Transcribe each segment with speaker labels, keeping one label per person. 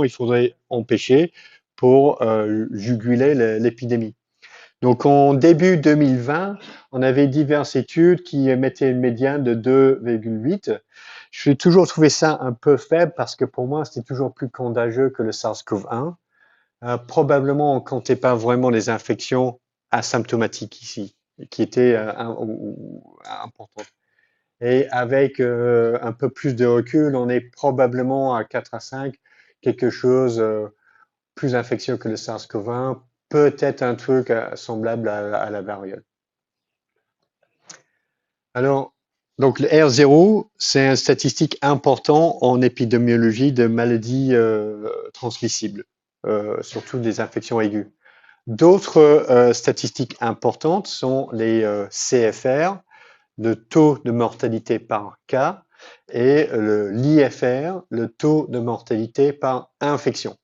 Speaker 1: il faudrait empêcher pour juguler l'épidémie. Donc, en début 2020, on avait diverses études qui mettaient une médiane de 2,8. Je vais toujours trouvé ça un peu faible parce que pour moi, c'était toujours plus contagieux que le SARS-CoV-1. Probablement, on ne comptait pas vraiment les infections asymptomatiques ici, qui étaient importantes. Et avec un peu plus de recul, on est probablement à 4 à 5, quelque chose plus infectieux que le SARS-CoV-1, peut-être un truc semblable à la variole. Alors, donc le R0, c'est une statistique importante en épidémiologie de maladies transmissibles, surtout des infections aiguës. D'autres statistiques importantes sont les CFR, le taux de mortalité par cas, et l'IFR, le taux de mortalité par infection.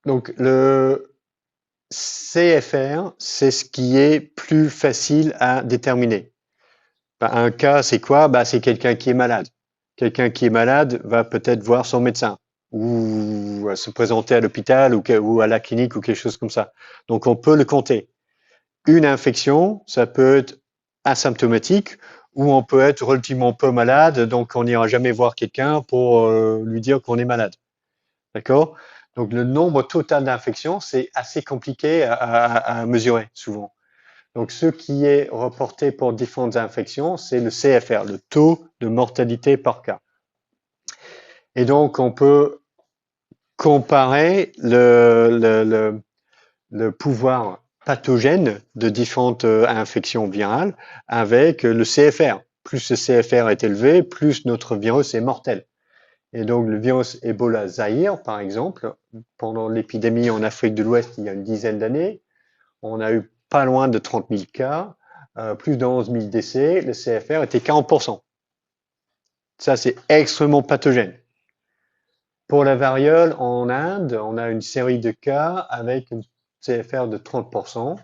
Speaker 1: Donc, le CFR, c'est ce qui est plus facile à déterminer. Un cas, c'est quoi? C'est quelqu'un qui est malade. Quelqu'un qui est malade va peut-être voir son médecin ou se présenter à l'hôpital ou à la clinique ou quelque chose comme ça. Donc, on peut le compter. Une infection, ça peut être asymptomatique ou on peut être relativement peu malade, donc on n'ira jamais voir quelqu'un pour lui dire qu'on est malade. D'accord? Donc, le nombre total d'infections, c'est assez compliqué à mesurer souvent. Donc, ce qui est reporté pour différentes infections, c'est le CFR, le taux de mortalité par cas. Et donc, on peut comparer le pouvoir pathogène de différentes infections virales avec le CFR. Plus le CFR est élevé, plus notre virus est mortel. Et donc, le virus Ebola Zaïre, par exemple, pendant l'épidémie en Afrique de l'Ouest il y a une dizaine d'années, on a eu pas loin de 30 000 cas, plus de 11 000 décès, le CFR était 40%. Ça, c'est extrêmement pathogène. Pour la variole, en Inde, on a une série de cas avec une CFR de 30%.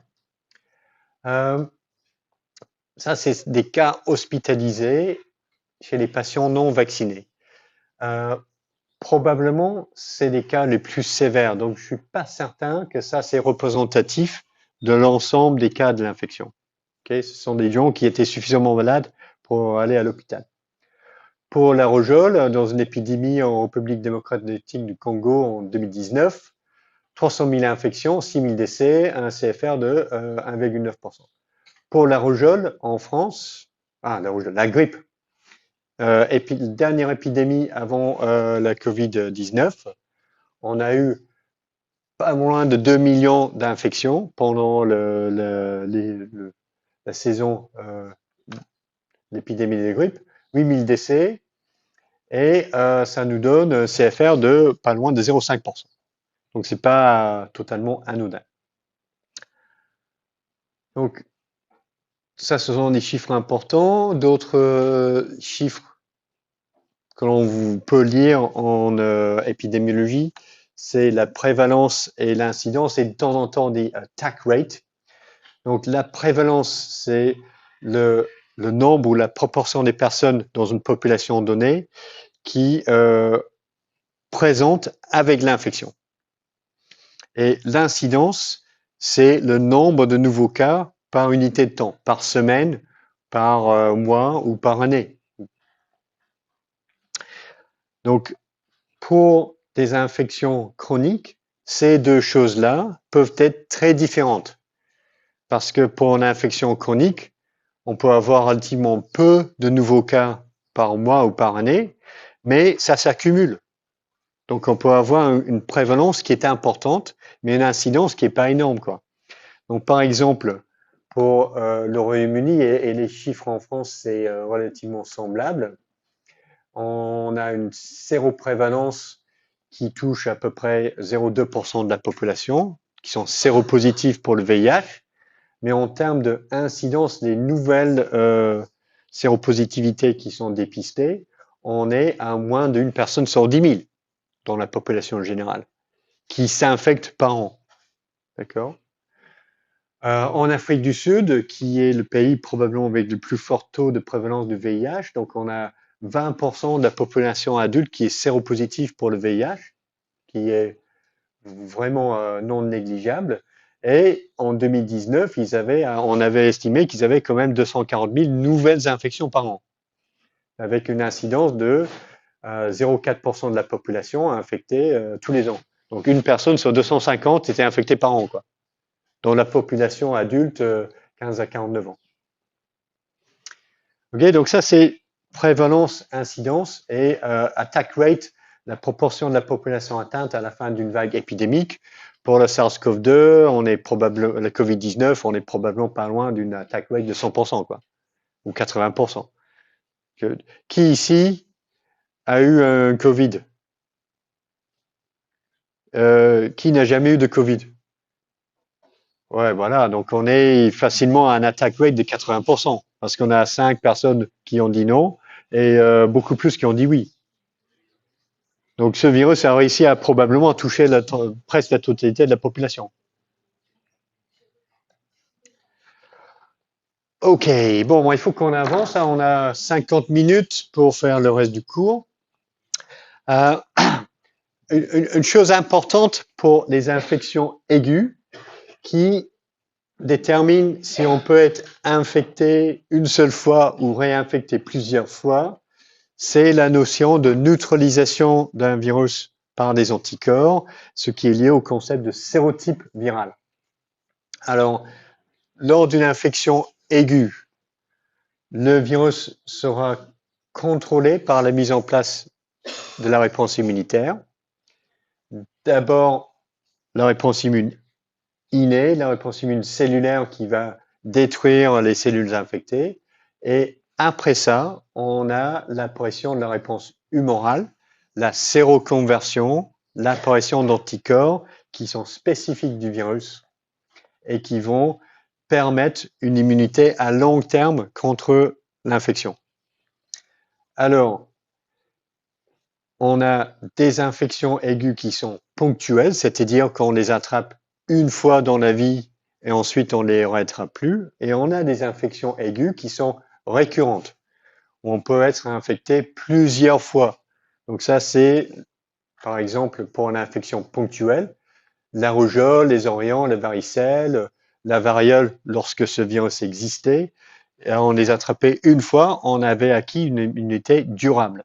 Speaker 1: Ça, c'est des cas hospitalisés chez les patients non vaccinés. Probablement, c'est les cas les plus sévères. Donc, je ne suis pas certain que ça, c'est représentatif de l'ensemble des cas de l'infection. Okay? Ce sont des gens qui étaient suffisamment malades pour aller à l'hôpital. Pour la rougeole, dans une épidémie en République démocratique du Congo en 2019, 300 000 infections, 6 000 décès, un CFR de 1,9%. Pour la rougeole, en France, la grippe, dernière épidémie avant la Covid-19, on a eu pas moins de 2 millions d'infections pendant la saison l'épidémie de grippe, 8 000 décès, et ça nous donne un CFR de pas loin de 0,5%. Donc, c'est pas totalement anodin. Donc, ça, ce sont des chiffres importants. D'autres chiffres que l'on peut lire en épidémiologie, c'est la prévalence et l'incidence, et de temps en temps des attack rates. Donc, la prévalence, c'est le nombre ou la proportion des personnes dans une population donnée qui présentent avec l'infection. Et l'incidence, c'est le nombre de nouveaux cas par unité de temps, par semaine, par mois ou par année. Donc, pour des infections chroniques, ces deux choses-là peuvent être très différentes. Parce que pour une infection chronique, on peut avoir relativement peu de nouveaux cas par mois ou par année, mais ça s'accumule. Donc, on peut avoir une prévalence qui est importante, mais une incidence qui n'est pas énorme, quoi. Donc, par exemple, pour le Royaume-Uni, et les chiffres en France, c'est relativement semblable, on a une séroprévalence qui touche à peu près 0,2% de la population, qui sont séropositifs pour le VIH, mais en termes d'incidence des nouvelles séropositivités qui sont dépistées, on est à moins d'une personne sur 10 000 dans la population générale qui s'infecte par an. D'accord? En Afrique du Sud, qui est le pays probablement avec le plus fort taux de prévalence du VIH, donc on a 20% de la population adulte qui est séropositive pour le VIH, qui est vraiment non négligeable. Et en 2019, on avait estimé qu'ils avaient quand même 240 000 nouvelles infections par an, avec une incidence de 0,4% de la population infectée tous les ans. Donc une personne sur 250 était infectée par an, quoi, dans la population adulte 15 à 49 ans. Ok, donc ça c'est prévalence, incidence et attack rate, la proportion de la population atteinte à la fin d'une vague épidémique. Pour le SARS-CoV-2, le COVID-19, on est probablement pas loin d'une attack rate de 100%, quoi, ou 80%. Qui ici a eu un Covid? Qui n'a jamais eu de Covid? Ouais, voilà. Donc, on est facilement à un attack rate de 80%, parce qu'on a 5 personnes qui ont dit non et beaucoup plus qui ont dit oui. Donc, ce virus a réussi à probablement toucher presque la totalité de la population. Ok, bon, il faut qu'on avance. On a 50 minutes pour faire le reste du cours. Une chose importante pour les infections aiguës qui détermine si on peut être infecté une seule fois ou réinfecté plusieurs fois, c'est la notion de neutralisation d'un virus par des anticorps, ce qui est lié au concept de sérotype viral. Alors, lors d'une infection aiguë, le virus sera contrôlé par la mise en place de la réponse immunitaire. D'abord, la réponse immune innée, la réponse immune cellulaire qui va détruire les cellules infectées. Et après ça, on a l'apparition de la réponse humorale, la séroconversion, l'apparition d'anticorps qui sont spécifiques du virus et qui vont permettre une immunité à long terme contre l'infection. Alors, on a des infections aiguës qui sont ponctuelles, c'est-à-dire qu'on les attrape une fois dans la vie et ensuite on les rattrape plus. Et on a des infections aiguës qui sont récurrentes. On peut être infecté plusieurs fois. Donc ça, c'est par exemple pour une infection ponctuelle, la rougeole, les orients, la varicelle, la variole lorsque ce virus existait. Et on les attrapait une fois, on avait acquis une immunité durable.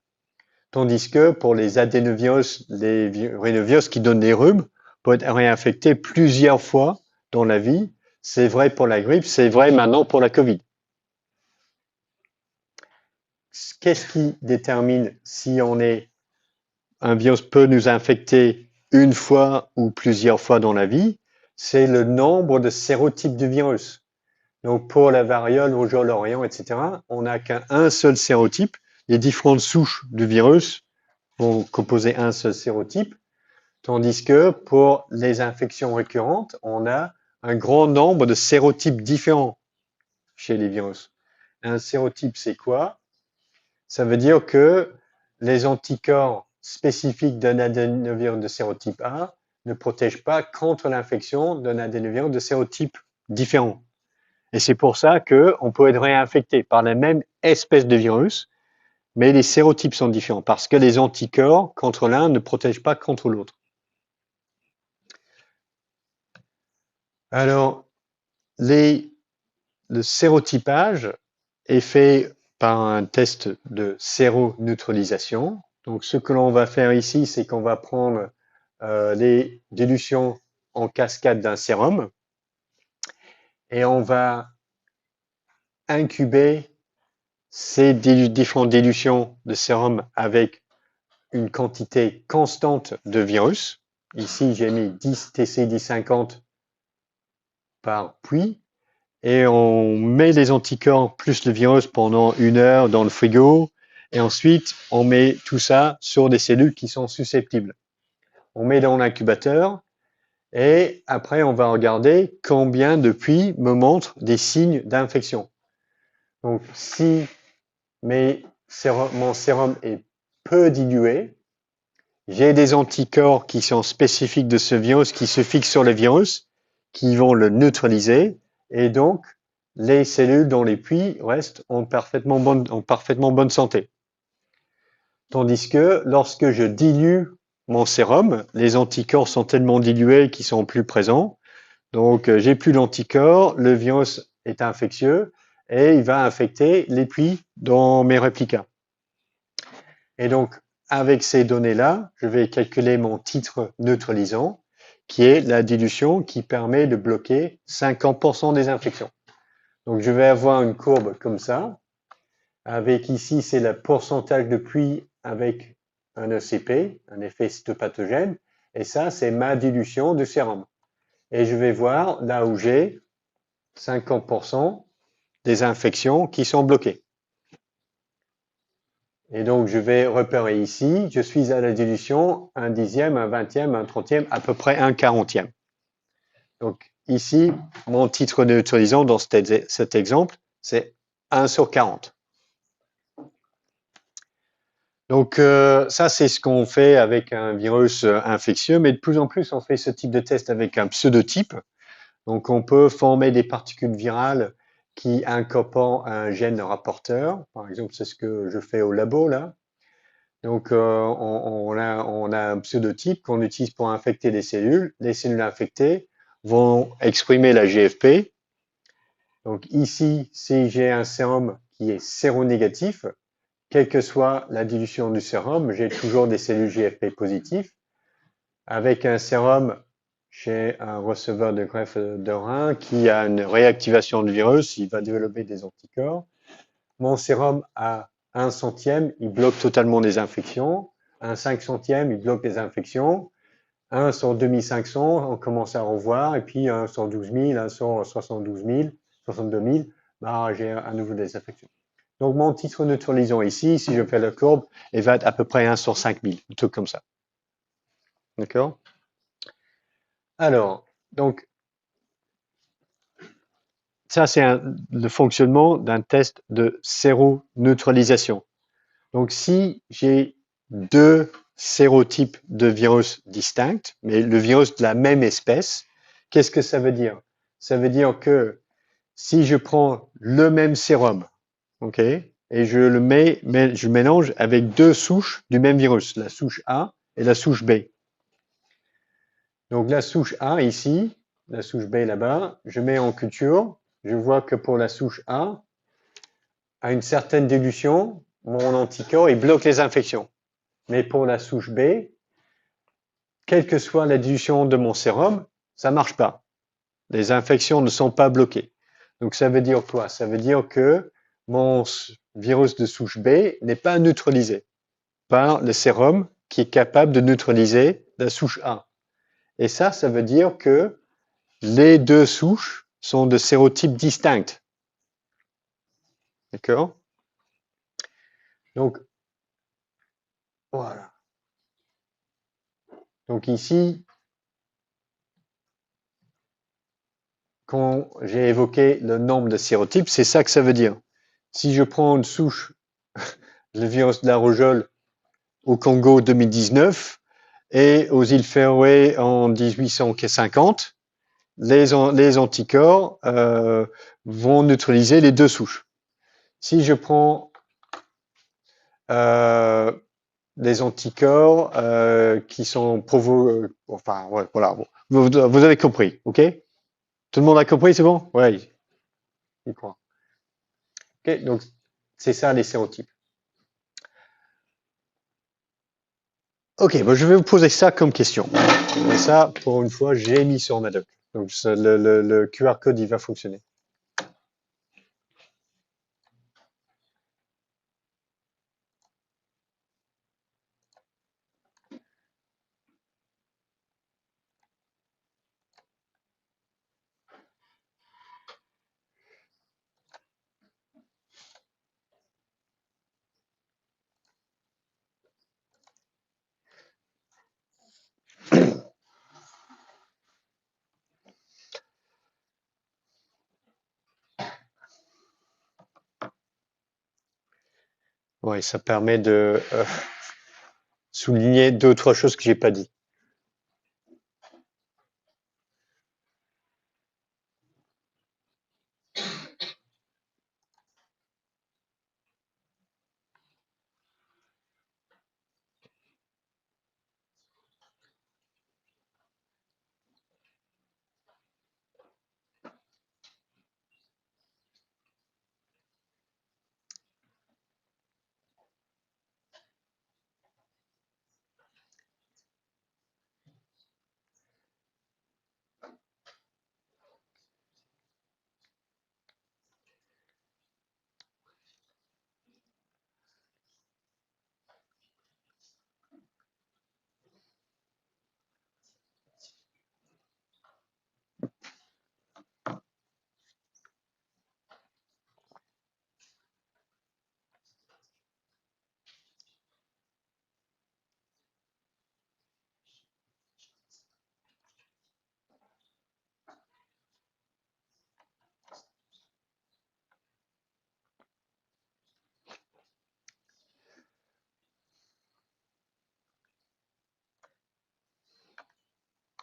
Speaker 1: Tandis que pour les adénovirus, les rhinovirus qui donnent des rhumes, peuvent être réinfectés plusieurs fois dans la vie. C'est vrai pour la grippe, c'est vrai maintenant pour la Covid. Qu'est-ce qui détermine si un virus peut nous infecter une fois ou plusieurs fois dans la vie? C'est le nombre de sérotypes du virus. Donc pour la variole, rougeole, orion, etc., on n'a qu'un seul sérotype. Les différentes souches du virus vont composer un seul sérotype, tandis que pour les infections récurrentes, on a un grand nombre de sérotypes différents chez les virus. Un sérotype, c'est quoi? Ça veut dire que les anticorps spécifiques d'un adénovirus de sérotype A ne protègent pas contre l'infection d'un adénovirus de sérotype différent. Et c'est pour ça qu'on peut être réinfecté par la même espèce de virus, mais les sérotypes sont différents parce que les anticorps contre l'un ne protègent pas contre l'autre. Alors, le sérotypage est fait par un test de séroneutralisation. Donc, ce que l'on va faire ici, c'est qu'on va prendre les dilutions en cascade d'un sérum et on va incuber ces différentes dilutions de sérum avec une quantité constante de virus. Ici, j'ai mis 10 TC1050 par puits et on met les anticorps plus le virus pendant 1 heure dans le frigo et ensuite on met tout ça sur des cellules qui sont susceptibles. On met dans l'incubateur et après on va regarder combien de puits me montrent des signes d'infection. Donc si mon sérum est peu dilué, j'ai des anticorps qui sont spécifiques de ce virus, qui se fixent sur le virus, qui vont le neutraliser, et donc les cellules dans les puits restent en parfaitement bonne santé. Tandis que lorsque je dilue mon sérum, les anticorps sont tellement dilués qu'ils sont plus présents. Donc, j'ai plus d'anticorps, le virus est infectieux et il va infecter les plis dans mes réplicas. Et donc, avec ces données-là, je vais calculer mon titre neutralisant, qui est la dilution qui permet de bloquer 50% des infections. Donc, je vais avoir une courbe comme ça, avec ici, c'est le pourcentage de pluie avec un ECP, un effet cytopathogène, et ça, c'est ma dilution de sérum. Et je vais voir là où j'ai 50% des infections qui sont bloquées. Et donc, je vais repérer ici, je suis à la dilution 1/10, 1/20, 1/30, à peu près 1/40. Donc, ici, mon titre neutralisant dans cet exemple, c'est 1/40. Donc, ça, c'est ce qu'on fait avec un virus infectieux, mais de plus en plus, on fait ce type de test avec un pseudotype. Donc, on peut former des particules virales qui incorporent un gène rapporteur. Par exemple, c'est ce que je fais au labo, là. Donc, on a un pseudotype qu'on utilise pour infecter les cellules. Les cellules infectées vont exprimer la GFP. Donc, ici, si j'ai un sérum qui est séronégatif, quelle que soit la dilution du sérum, j'ai toujours des cellules GFP positives. Avec un sérum, j'ai un receveur de greffe de rein qui a une réactivation du virus, il va développer des anticorps. Mon sérum à 1 centième, il bloque totalement les infections. Un 5 centième, il bloque les infections. 1 sur 2500, on commence à revoir. Et puis 1 sur 12 000, 1 sur 72 000, 62 000, bah, j'ai à nouveau des infections. Donc, mon titre neutralisant ici, si je fais la courbe, il va être à peu près 1 sur 5000, un truc comme ça. D'accord? Alors, donc, ça, c'est le fonctionnement d'un test de séroneutralisation. Donc, si j'ai deux sérotypes de virus distincts, mais le virus de la même espèce, qu'est-ce que ça veut dire? Ça veut dire que si je prends le même sérum, ok, et je je mélange avec deux souches du même virus, la souche A et la souche B. Donc la souche A ici, la souche B là-bas, je mets en culture, je vois que pour la souche A, à une certaine dilution, mon anticorps, il bloque les infections. Mais pour la souche B, quelle que soit la dilution de mon sérum, ça ne marche pas. Les infections ne sont pas bloquées. Donc ça veut dire quoi? Ça veut dire que mon virus de souche B n'est pas neutralisé par le sérum qui est capable de neutraliser la souche A. Et ça veut dire que les deux souches sont de sérotypes distincts. D'accord? Donc, voilà. Donc ici, quand j'ai évoqué le nombre de sérotypes, c'est ça que ça veut dire. Si je prends une souche, le virus de la rougeole au Congo 2019 et aux îles Féroé en 1850, les anticorps vont neutraliser les deux souches. Si je prends des anticorps qui sont enfin, ouais, voilà, vous avez compris, ok? Tout le monde a compris, c'est bon? Oui, il croit. Ok, donc c'est ça les sérotypes. Ok, bon, je vais vous poser ça comme question. Et ça, pour une fois, j'ai mis sur ma doc. Donc le QR code, il va fonctionner. Ouais, ça permet de souligner d'autres choses que j'ai pas dit.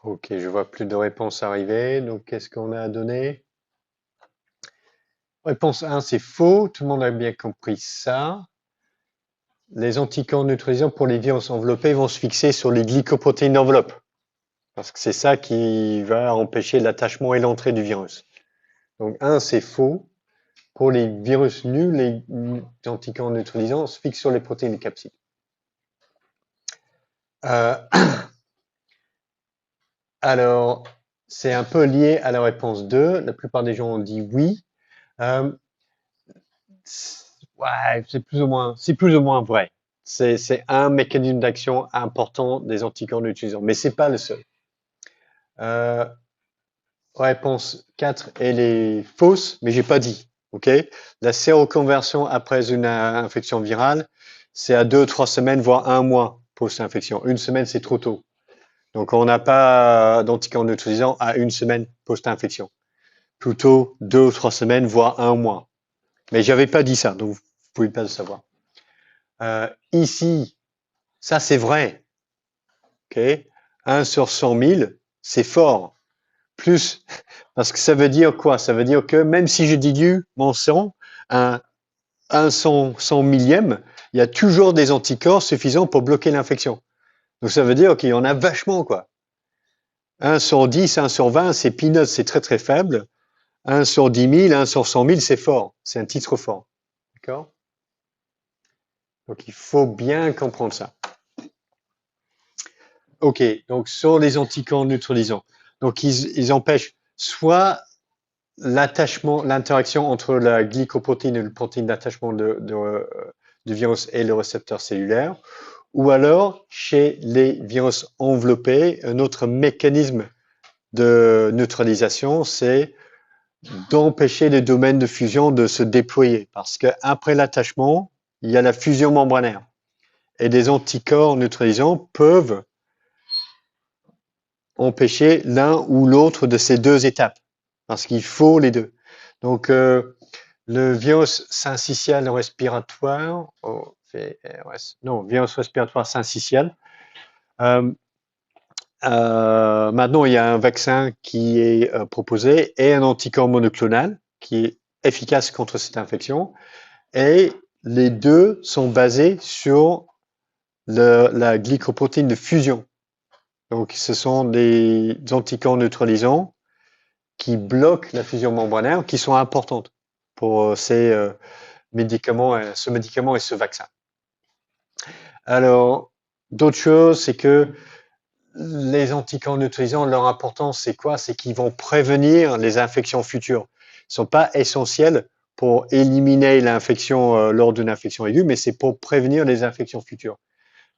Speaker 1: Ok, je vois plus de réponses arriver. Donc, qu'est-ce qu'on a à donner? Réponse 1, c'est faux. Tout le monde a bien compris ça. Les anticorps neutralisants pour les virus enveloppés vont se fixer sur les glycoprotéines d'enveloppe. Parce que c'est ça qui va empêcher l'attachement et l'entrée du virus. Donc, 1, c'est faux. Pour les virus nus, les anticorps neutralisants se fixent sur les protéines du capsid. Alors, c'est un peu lié à la réponse 2. La plupart des gens ont dit oui. Ouais, c'est plus ou moins vrai. C'est un mécanisme d'action important des anticorps neutralisants, mais c'est pas le seul. Réponse 4, elle est fausse, mais j'ai pas dit. Ok, la séroconversion après une infection virale, c'est à 2 ou 3 semaines, voire 1 mois post-infection. Une semaine, c'est trop tôt. Donc, on n'a pas d'anticorps neutralisants à 1 semaine post-infection. Plutôt 2 ou 3 semaines, voire 1 mois. Mais j'avais pas dit ça, donc vous pouvez pas le savoir. Ici, ça c'est vrai. Okay, 1 sur 100 000, c'est fort. Plus, parce que ça veut dire quoi? Ça veut dire que même si je dilue mon sang, un 100 millième, il y a toujours des anticorps suffisants pour bloquer l'infection. Donc ça veut dire qu'il y en a vachement, quoi. 1 sur 10, 1 sur 20, c'est peanuts, c'est très très faible. 1 sur 10 000, 1 sur 100 000, c'est fort. C'est un titre fort. D'accord? Donc il faut bien comprendre ça. Ok, donc sur les anticorps neutralisants, donc ils empêchent soit l'attachement, l'interaction entre la glycoprotéine et le protéine d'attachement du virus et le récepteur cellulaire, ou alors chez les virus enveloppés, un autre mécanisme de neutralisation, c'est d'empêcher les domaines de fusion de se déployer, parce qu'après l'attachement, il y a la fusion membranaire, et des anticorps neutralisants peuvent empêcher l'un ou l'autre de ces deux étapes, parce qu'il faut les deux. Donc, le virus syncytial respiratoire, virus respiratoire syncytial, maintenant, il y a un vaccin qui est proposé et un anticorps monoclonal qui est efficace contre cette infection. Et les deux sont basés sur la glycoprotéine de fusion. Donc, ce sont des anticorps neutralisants qui bloquent la fusion membranaire, qui sont importantes pour ce médicament et ce vaccin. Alors, d'autres choses, c'est que les anticorps neutralisants, leur importance, c'est quoi? C'est qu'ils vont prévenir les infections futures. Ils ne sont pas essentiels pour éliminer l'infection lors d'une infection aiguë, mais c'est pour prévenir les infections futures.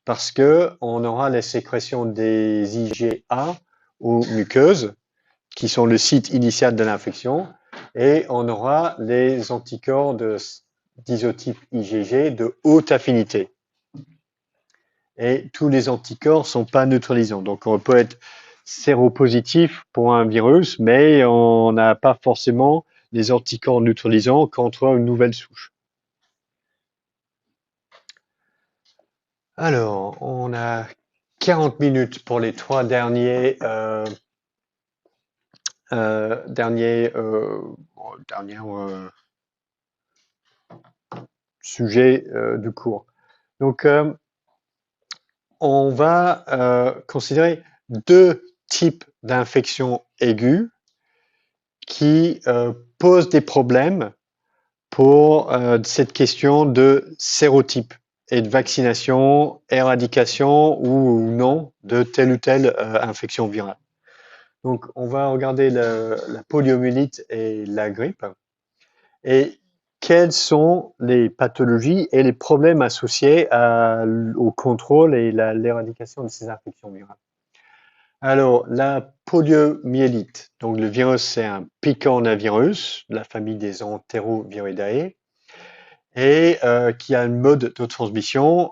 Speaker 1: Parce qu'on aura les sécrétions des IgA aux muqueuses, qui sont le site initial de l'infection, et on aura les anticorps d'isotype IgG de haute affinité. Et tous les anticorps ne sont pas neutralisants. Donc, on peut être séropositif pour un virus, mais on n'a pas forcément les anticorps neutralisants contre une nouvelle souche. Alors, on a 40 minutes pour les 3 derniers sujets du cours. Donc, on va considérer 2 types d'infections aiguës qui posent des problèmes pour cette question de sérotype et de vaccination, éradication ou non de telle ou telle infection virale. Donc, on va regarder la poliomyélite et la grippe. Et quelles sont les pathologies et les problèmes associés au contrôle et l'éradication de ces infections virales? Alors, la poliomyélite, donc le virus, c'est un picornavirus, de la famille des Enteroviridae, et qui a un mode de transmission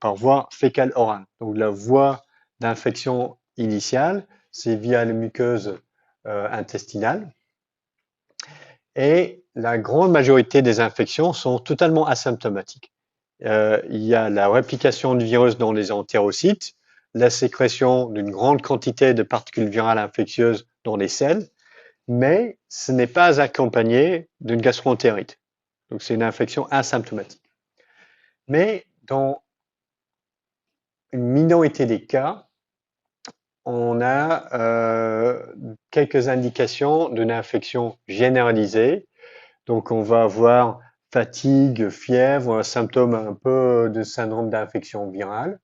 Speaker 1: par voie fécale-orale. Donc, la voie d'infection initiale, c'est via les muqueuses intestinales. Et la grande majorité des infections sont totalement asymptomatiques. Il y a la réplication du virus dans les entérocytes, la sécrétion d'une grande quantité de particules virales infectieuses dans les selles, mais ce n'est pas accompagné d'une gastroentérite. Donc c'est une infection asymptomatique. Mais dans une minorité des cas, on a quelques indications d'une infection généralisée. Donc on va avoir fatigue, fièvre, symptômes un peu de syndrome d'infection virale.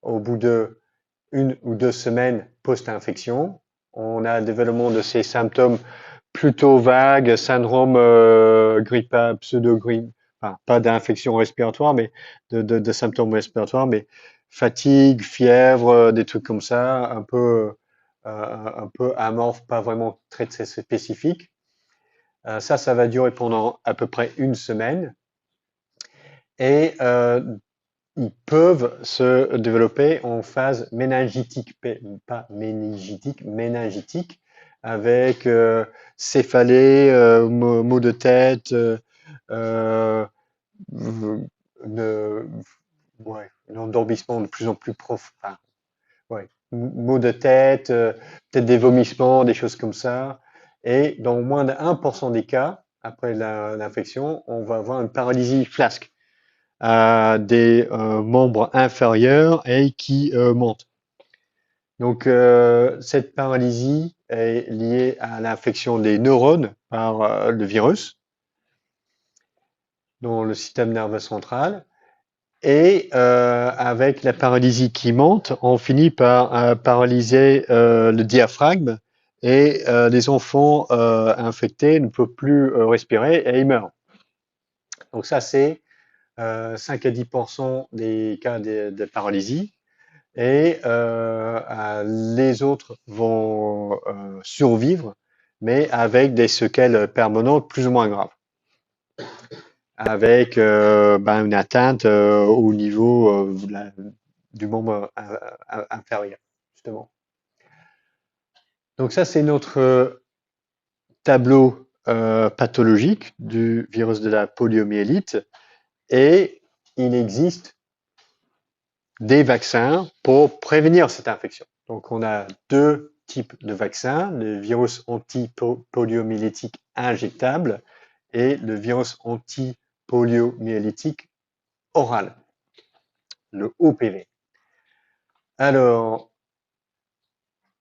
Speaker 1: Au bout de 1 ou 2 semaines post-infection, on a un développement de ces symptômes plutôt vagues, syndrome grippal, pseudo-grippe, enfin, pas d'infection respiratoire, mais de symptômes respiratoires, mais fatigue, fièvre, des trucs comme ça, un peu amorphes, pas vraiment très spécifiques. Ça va durer pendant à peu près 1 semaine. Et ils peuvent se développer en phase méningitique, pas méningitique, méningitique, avec céphalée, maux de tête, ouais, un endormissement de plus en plus profond, enfin, ouais, maux de tête, peut-être des vomissements, des choses comme ça. Et dans moins de 1% des cas, après l'infection, on va avoir une paralysie flasque à des membres inférieurs et qui montent. Donc, cette paralysie est liée à l'infection des neurones par le virus dans le système nerveux central. Et avec la paralysie qui monte, on finit par paralyser le diaphragme et les enfants infectés ne peuvent plus respirer et ils meurent. Donc ça, c'est 5 à 10% des cas de paralysie. Et les autres vont survivre, mais avec des séquelles permanentes plus ou moins graves, avec une atteinte au niveau du membre inférieur, justement. Donc ça, c'est notre tableau pathologique du virus de la poliomyélite, et il existe des vaccins pour prévenir cette infection. Donc, on a 2 types de vaccins, le virus anti-poliomyélitique injectable et le virus anti-poliomyélitique oral, le OPV. Alors,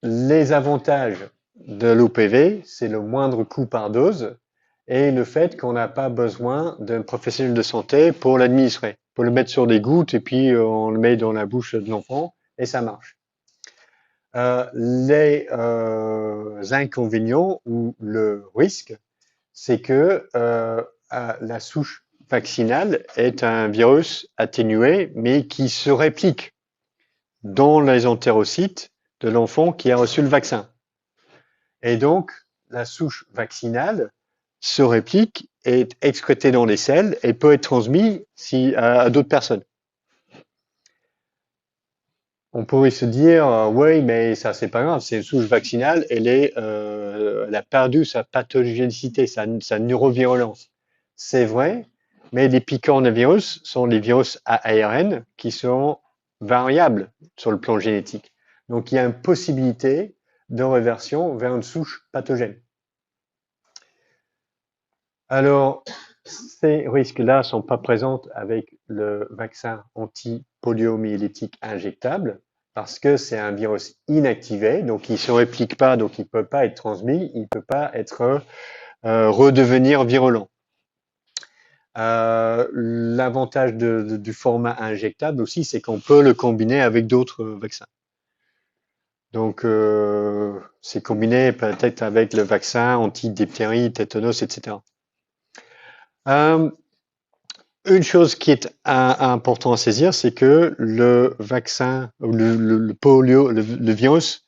Speaker 1: les avantages de l'OPV, c'est le moindre coût par dose et le fait qu'on n'a pas besoin d'un professionnel de santé pour l'administrer. On peut le mettre sur des gouttes et puis on le met dans la bouche de l'enfant et ça marche. Les inconvénients ou le risque, c'est que la souche vaccinale est un virus atténué, mais qui se réplique dans les entérocytes de l'enfant qui a reçu le vaccin. Et donc, la souche vaccinale se réplique, est excrétée dans les selles et peut être transmise à d'autres personnes. On pourrait se dire, oui, mais ça, c'est pas grave, c'est une souche vaccinale, elle a perdu sa pathogénicité, sa neurovirulence. C'est vrai, mais les piquants de virus sont les virus à ARN qui sont variables sur le plan génétique. Donc, il y a une possibilité de réversion vers une souche pathogène. Alors, ces risques-là ne sont pas présents avec le vaccin anti-poliomyélitique injectable parce que c'est un virus inactivé, donc il ne se réplique pas, donc il ne peut pas être transmis, il ne peut pas être redevenir virulent. L'avantage du format injectable aussi, c'est qu'on peut le combiner avec d'autres vaccins. Donc, c'est combiné peut-être avec le vaccin anti-diphtérie, tétanos, etc. Une chose qui est important à saisir, c'est que le vaccin, le polio, le virus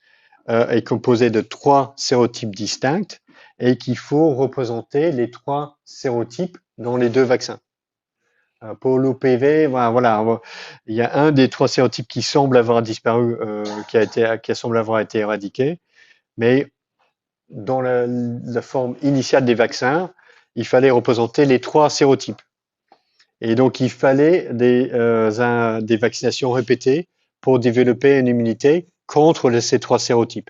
Speaker 1: est composé de 3 sérotypes distincts et qu'il faut représenter les 3 sérotypes dans les 2 vaccins. Pour l'OPV, voilà, il y a un des 3 sérotypes qui semble avoir disparu, qui semble avoir été éradiqué, mais dans la forme initiale des vaccins, il fallait représenter les 3 sérotypes. Et donc, il fallait des vaccinations répétées pour développer une immunité contre ces 3 sérotypes.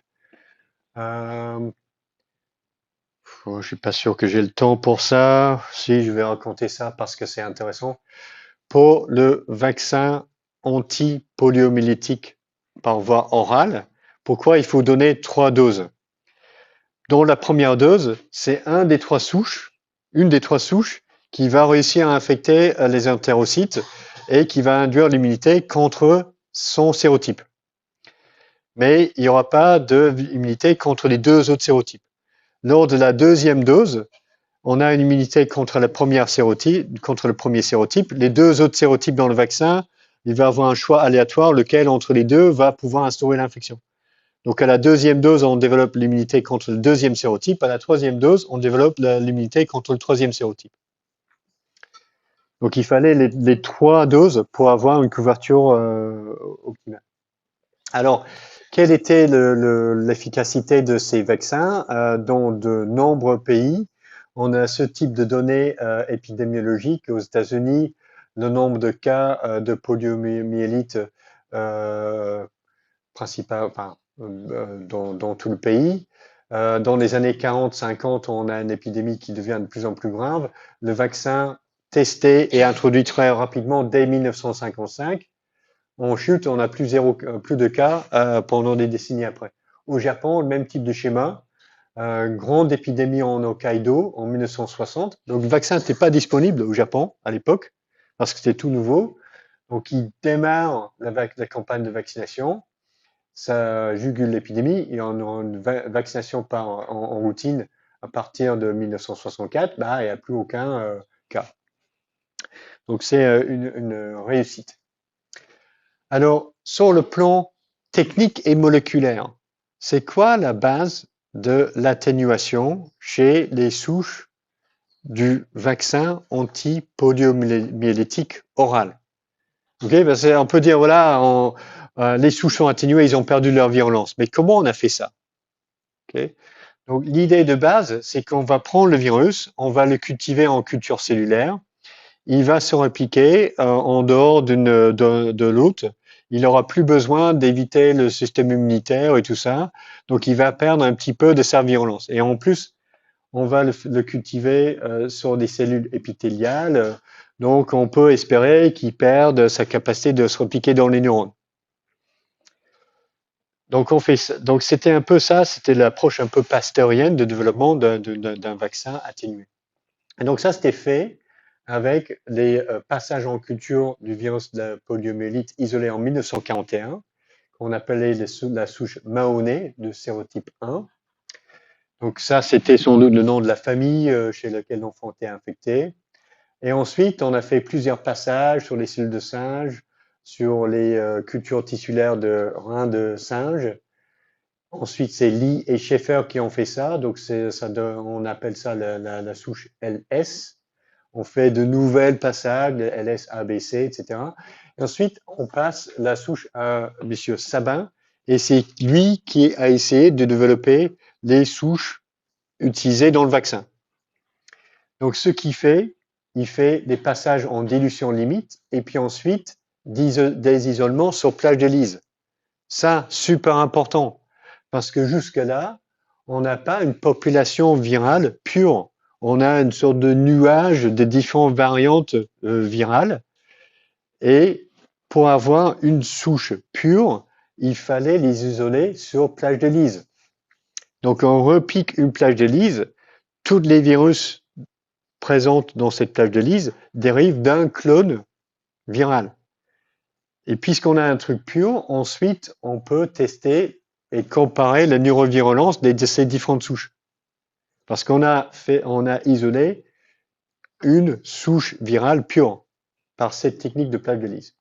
Speaker 1: Je suis pas sûr que j'ai le temps pour ça. Si, je vais raconter ça parce que c'est intéressant. Pour le vaccin anti-poliomyélitique par voie orale, pourquoi il faut donner 3 doses? Dans la première dose, c'est une des 3 souches qui va réussir à infecter les entérocytes et qui va induire l'immunité contre son sérotype. Mais il n'y aura pas d'immunité contre les 2 autres sérotypes. Lors de la deuxième dose, on a une immunité contre le premier sérotype. Les 2 autres sérotypes dans le vaccin, il va y avoir un choix aléatoire, lequel entre les 2 va pouvoir instaurer l'infection. Donc à la deuxième dose, on développe l'immunité contre le deuxième sérotype. À la troisième dose, on développe l'immunité contre le troisième sérotype. Donc il fallait les 3 doses pour avoir une couverture optimale. Alors, quelle était l'efficacité de ces vaccins? Dans de nombreux pays, on a ce type de données épidémiologiques. Aux États-Unis, le nombre de cas de poliomyélite principal, enfin, dans tout le pays. Dans les années 40-50, on a une épidémie qui devient de plus en plus grave. Le vaccin testé et introduit très rapidement dès 1955. On chute, on n'a plus de cas pendant des décennies après. Au Japon, le même type de schéma. Grande épidémie en Hokkaido en 1960. Donc le vaccin n'était pas disponible au Japon à l'époque parce que c'était tout nouveau. Donc il démarre la campagne de vaccination. Ça jugule l'épidémie et on a une vaccination en routine à partir de 1964. Il n'y a plus aucun cas. Donc c'est une réussite. Alors, sur le plan technique et moléculaire, c'est quoi la base de l'atténuation chez les souches du vaccin anti-poliomyélitique oral? Okay, on peut dire, voilà, les souches sont atténuées, ils ont perdu leur virulence. Mais comment on a fait ça? Okay. Donc, l'idée de base, c'est qu'on va prendre le virus, on va le cultiver en culture cellulaire, il va se répliquer en dehors de l'hôte. Il n'aura plus besoin d'éviter le système immunitaire et tout ça. Donc, il va perdre un petit peu de sa virulence. Et en plus, on va le cultiver sur des cellules épithéliales. Donc, on peut espérer qu'il perde sa capacité de se répliquer dans les neurones. Donc, c'était un peu ça, c'était l'approche un peu pasteurienne de développement d'un vaccin atténué. Et donc, ça, c'était fait avec les passages en culture du virus de la poliomyélite isolé en 1941, qu'on appelait la souche Mahoney de sérotype 1. Donc ça, c'était sans doute le nom de la famille chez laquelle l'enfant était infecté. Et ensuite, on a fait plusieurs passages sur les cellules de singe, sur les cultures tissulaires de reins de singe. Ensuite, c'est Lee et Schaeffer qui ont fait ça. Donc, on appelle ça la souche LS. On fait de nouvelles passages, LS, ABC, etc. Et ensuite, on passe la souche à M. Sabin, et c'est lui qui a essayé de développer les souches utilisées dans le vaccin. Donc, ce qu'il fait, il fait des passages en dilution limite, et puis ensuite, des isolements sur plage de Lise. Ça, super important, parce que jusque-là, on n'a pas une population virale pure. On a une sorte de nuage de différentes variantes virales. Et pour avoir une souche pure, il fallait les isoler sur plage de Lise. Donc on repique une plage de Lise, tous les virus présents dans cette plage de Lise dérivent d'un clone viral. Et puisqu'on a un truc pur, ensuite on peut tester et comparer la neurovirulence de ces différentes souches. Parce qu'on a isolé une souche virale pure par cette technique de plaque de Lise.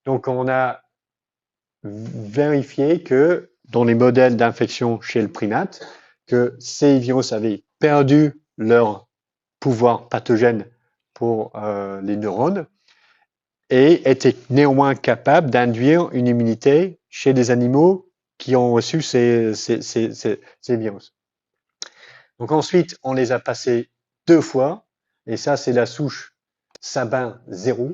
Speaker 1: Donc, on a vérifié que dans les modèles d'infection chez le primate, que ces virus avaient perdu leur pouvoir pathogène pour les neurones et étaient néanmoins capables d'induire une immunité chez des animaux qui ont reçu ces virus. Donc ensuite, on les a passés 2 fois, et ça, c'est la souche Sabin 0.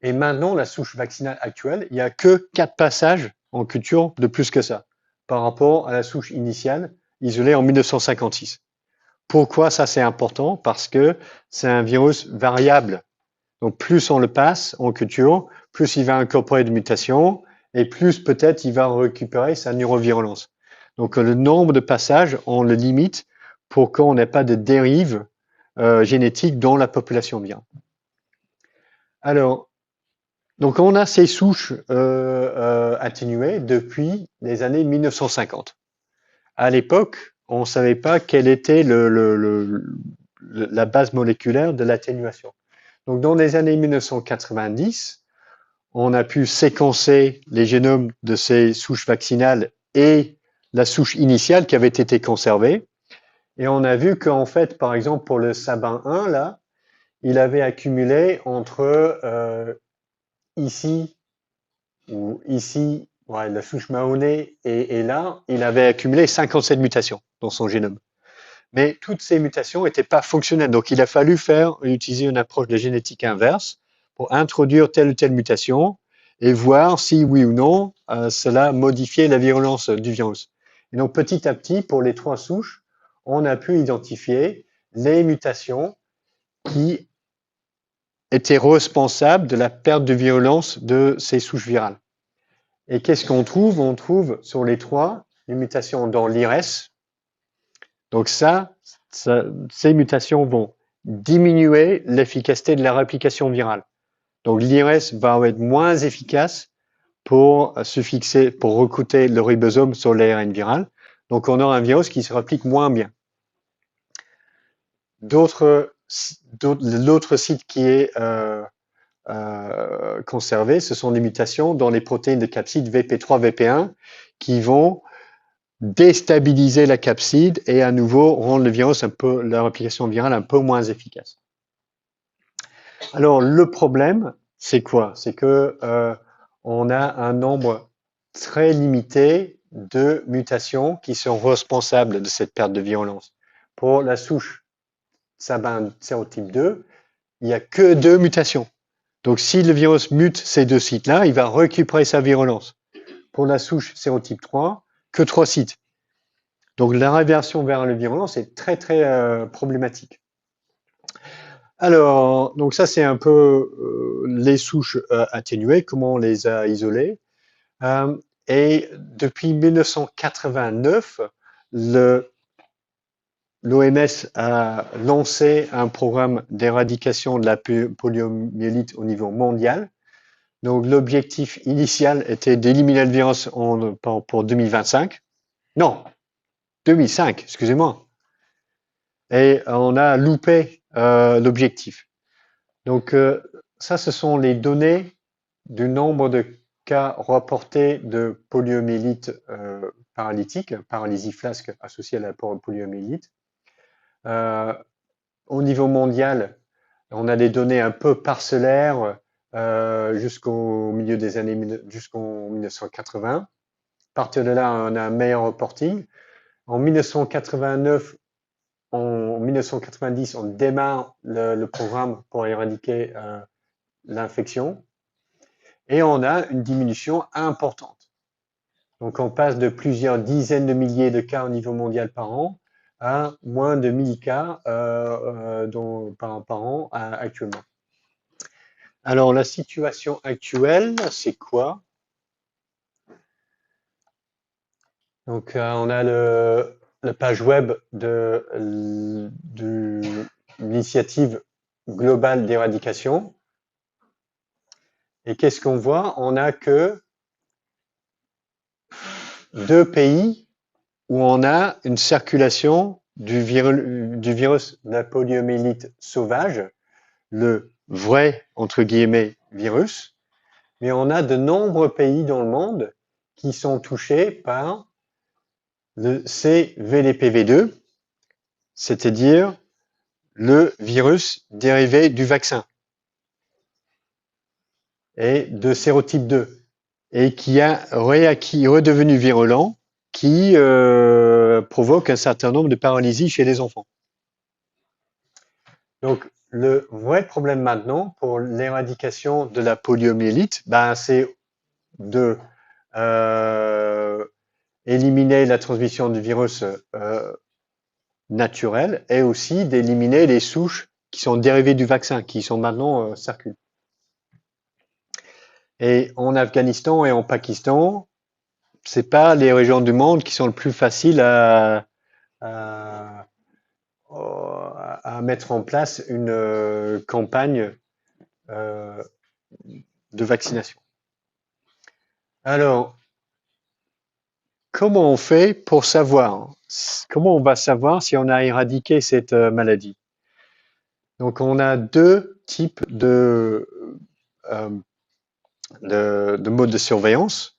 Speaker 1: Et maintenant, la souche vaccinale actuelle, il n'y a que 4 passages en culture de plus que ça, par rapport à la souche initiale isolée en 1956. Pourquoi ça c'est important? Parce que c'est un virus variable. Donc plus on le passe en culture, plus il va incorporer de mutations et plus peut-être il va récupérer sa neurovirulence. Donc le nombre de passages, on le limite pour qu'on n'ait pas de dérive génétique dans la population virale. Alors, donc on a ces souches atténuées depuis les années 1950. À l'époque, on ne savait pas quelle était la base moléculaire de l'atténuation. Donc dans les années 1990, on a pu séquencer les génomes de ces souches vaccinales et la souche initiale qui avait été conservée. Et on a vu qu'en fait, par exemple, pour le sabin 1, là, il avait accumulé entre ici ou ici, ouais, la souche Mahoney et là, il avait accumulé 57 mutations dans son génome. Mais toutes ces mutations n'étaient pas fonctionnelles. Donc, il a fallu utiliser une approche de génétique inverse pour introduire telle ou telle mutation et voir si, oui ou non, cela modifiait la virulence du virus. Et donc, petit à petit, pour les 3 souches, on a pu identifier les mutations qui étaient responsables de la perte de virulence de ces souches virales. Et qu'est-ce qu'on trouve? On trouve sur les 3 les mutations dans l'IRES. Donc ces mutations vont diminuer l'efficacité de la réplication virale. Donc l'IRES va être moins efficace pour se fixer, pour recruter le ribosome sur l'ARN viral. Donc on aura un virus qui se réplique moins bien. L'autre site qui est conservé, ce sont les mutations dans les protéines de capsid VP3, VP1 qui vont déstabiliser la capside et à nouveau rendre le virus la réplication virale un peu moins efficace. Alors le problème, c'est quoi? C'est que on a un nombre très limité de mutations qui sont responsables de cette perte de virulence. Pour la souche Sabin sérotype 2, il n'y a que 2 mutations. Donc si le virus mute ces 2 sites-là, il va récupérer sa virulence. Pour la souche sérotype 3, que 3 sites. Donc la réversion vers le virulent, c'est très très problématique. Alors, donc ça c'est un peu les souches atténuées, comment on les a isolées. Et depuis 1989, l'OMS a lancé un programme d'éradication de la poliomyélite au niveau mondial. Donc l'objectif initial était d'éliminer le virus pour 2025. Non, 2005, excusez-moi. Et on a loupé l'objectif. Donc ça, ce sont les données du nombre de cas rapportés de poliomyélite paralytique, paralysie flasque associée à la poliomyélite. Au niveau mondial, on a des données un peu parcellaires jusqu'au milieu des années, jusqu'en 1980. À partir de là, on a un meilleur reporting. En 1989, en 1990, on démarre le programme pour éradiquer l'infection et on a une diminution importante. Donc on passe de plusieurs dizaines de milliers de cas au niveau mondial par an à moins de 1000 cas par an actuellement. Alors la situation actuelle, c'est quoi? Donc on a la page web de l'initiative globale d'éradication. Et qu'est-ce qu'on voit? On n'a que 2 pays où on a une circulation du virus de la poliomyélite sauvage, le vrai, entre guillemets, virus, mais on a de nombreux pays dans le monde qui sont touchés par le CVLPV2, c'est-à-dire le virus dérivé du vaccin et de sérotype 2 et qui a redevenu virulent, qui provoque un certain nombre de paralysies chez les enfants. Donc le vrai problème maintenant pour l'éradication de la poliomyélite, ben, c'est de éliminer la transmission du virus naturel et aussi d'éliminer les souches qui sont dérivées du vaccin, qui sont maintenant circulent. Et en Afghanistan et en Pakistan, c'est pas les régions du monde qui sont le plus faciles à, à mettre en place une campagne de vaccination. Alors, comment on fait pour savoir? Comment on va savoir si on a éradiqué cette maladie? Donc, on a deux types euh, de modes de surveillance.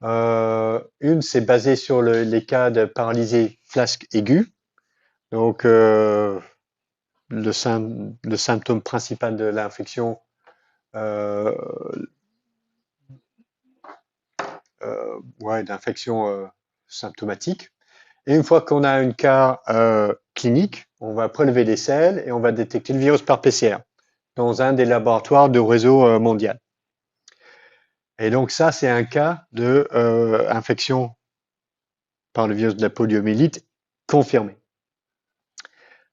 Speaker 1: Une, c'est basé sur les cas de paralysie flasque aiguë. Donc, le symptôme principal de l'infection ouais, d'infection symptomatique. Et une fois qu'on a un cas clinique, on va prélever des selles et on va détecter le virus par PCR dans un des laboratoires de réseau mondial. Et donc ça, c'est un cas de infection par le virus de la poliomyélite confirmé.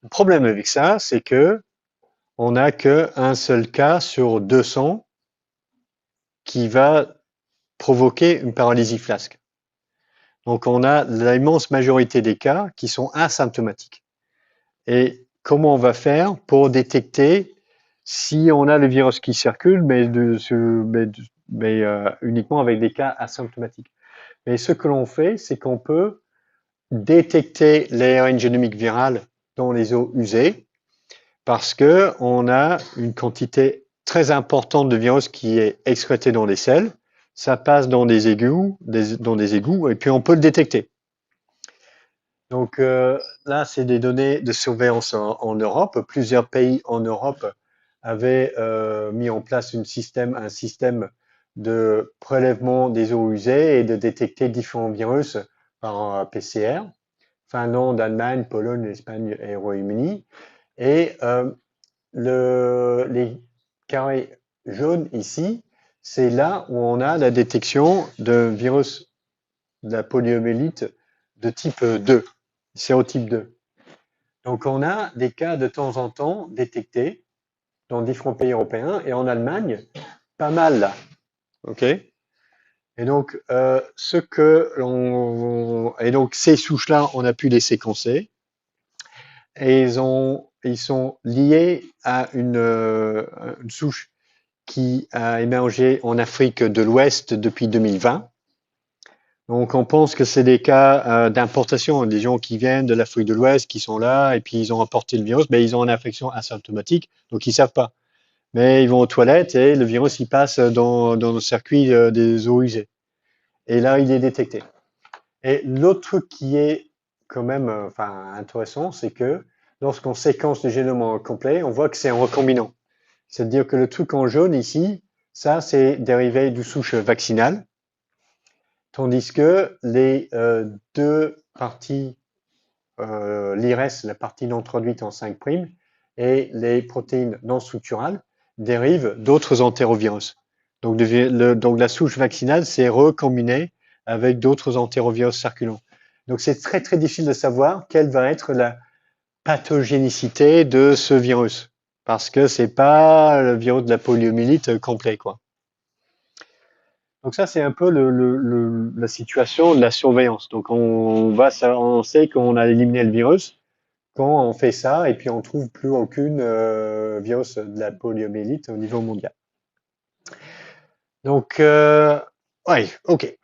Speaker 1: Le problème avec ça, c'est que on n'a qu'un seul cas sur 200 qui va provoquer une paralysie flasque. Donc on a l'immense majorité des cas qui sont asymptomatiques. Et comment on va faire pour détecter si on a le virus qui circule, mais uniquement avec des cas asymptomatiques? Mais ce que l'on fait, c'est qu'on peut détecter l'ARN génomique viral dans les eaux usées parce que on a une quantité très importante de virus qui est excrété dans les selles. Ça passe dans des égouts, et puis on peut le détecter. Donc là, c'est des données de surveillance en Europe. Plusieurs pays en Europe avaient mis en place un système de prélèvement des eaux usées et de détecter différents virus par PCR. Finlande, Allemagne, Pologne, Espagne et Royaume-Uni. Et les carrés jaunes ici, c'est là où on a la détection de virus de la poliomyélite de type 2, sérotype 2. Donc on a des cas de temps en temps détectés dans différents pays européens et en Allemagne, pas mal là. OK? Et donc, et donc ces souches-là, on a pu les séquencer et ils sont liés à une souche qui a émergé en Afrique de l'Ouest depuis 2020. Donc on pense que c'est des cas d'importation, des gens qui viennent de l'Afrique de l'Ouest, qui sont là, et puis ils ont apporté le virus, mais ils ont une infection asymptomatique, donc ils savent pas. Mais ils vont aux toilettes et le virus il passe dans le circuit des eaux usées. Et là, il est détecté. Et l'autre truc qui est quand même intéressant, c'est que lorsqu'on séquence le génome complet, on voit que c'est un recombinant. C'est-à-dire que le truc en jaune ici, ça c'est dérivé du souche vaccinale. Tandis que les deux parties, l'IRES, la partie non introduite en 5' et les protéines non structurales, dérivent d'autres entérovirus. Donc, donc la souche vaccinale s'est recombinée avec d'autres entérovirus circulants. Donc c'est très très difficile de savoir quelle va être la pathogénicité de ce virus, parce que c'est pas le virus de la poliomyélite complet, quoi. Donc ça, c'est un peu la situation de la surveillance. Donc on sait qu'on a éliminé le virus quand on fait ça, et puis on trouve plus aucune virus de la poliomyélite au niveau mondial. Donc, ouais, ok.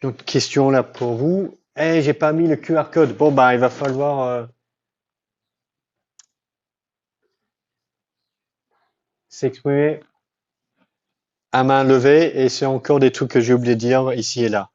Speaker 1: D'autres questions là pour vous. Eh, j'ai pas mis le QR code. Bon, bah, il va falloir s'exprimer à main levée, et c'est encore des trucs que j'ai oublié de dire ici et là.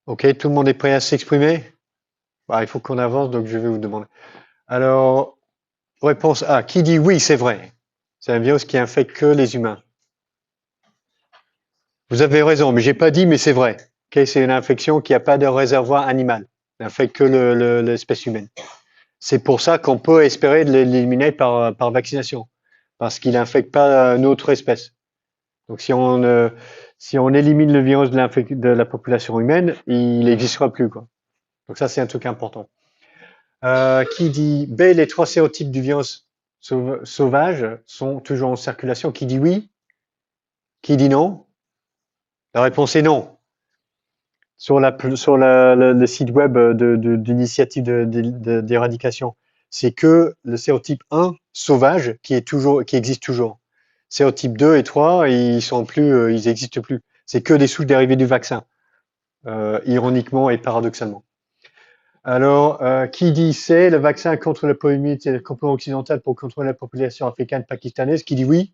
Speaker 1: Ok, tout le monde est prêt à s'exprimer? Bah, il faut qu'on avance, donc je vais vous demander. Alors, réponse A. Qui dit oui, c'est vrai? C'est un virus qui infecte que les humains. Vous avez raison, mais j'ai pas dit, mais c'est vrai. Ok, c'est une infection qui n'a pas de réservoir animal. Elle n'infecte que l'espèce humaine. C'est pour ça qu'on peut espérer de l'éliminer par vaccination, parce qu'il n'infecte pas une autre espèce. Donc si on élimine le virus de la population humaine, il n'existera plus, quoi. Donc ça, c'est un truc important. Qui dit B, les trois sérotypes du virus sauvage sont toujours en circulation. Qui dit oui? Qui dit non? La réponse est non. Sur le site web d'initiative d'éradication, c'est que le sérotype 1 sauvage qui existe toujours. Sérotype 2 et 3, ils existent plus. C'est que des souches dérivées du vaccin, ironiquement et paradoxalement. Alors, qui dit c'est le vaccin contre la poliomyélite et le complot occidental pour contrôler la population africaine pakistanaise? Qui dit oui?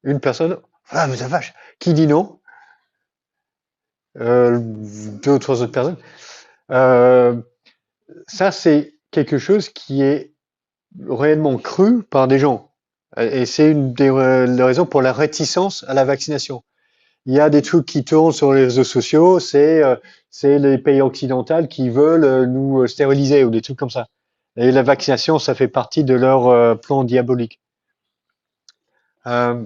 Speaker 1: Une personne. Ah, mais la vache. Qui dit non? Deux ou trois autres personnes. Euh, Ça, c'est quelque chose qui est réellement cru par des gens. Et c'est une des raisons pour la réticence à la vaccination. Il y a des trucs qui tournent sur les réseaux sociaux, c'est les pays occidentaux qui veulent nous stériliser ou des trucs comme ça. Et la vaccination, ça fait partie de leur plan diabolique. Euh,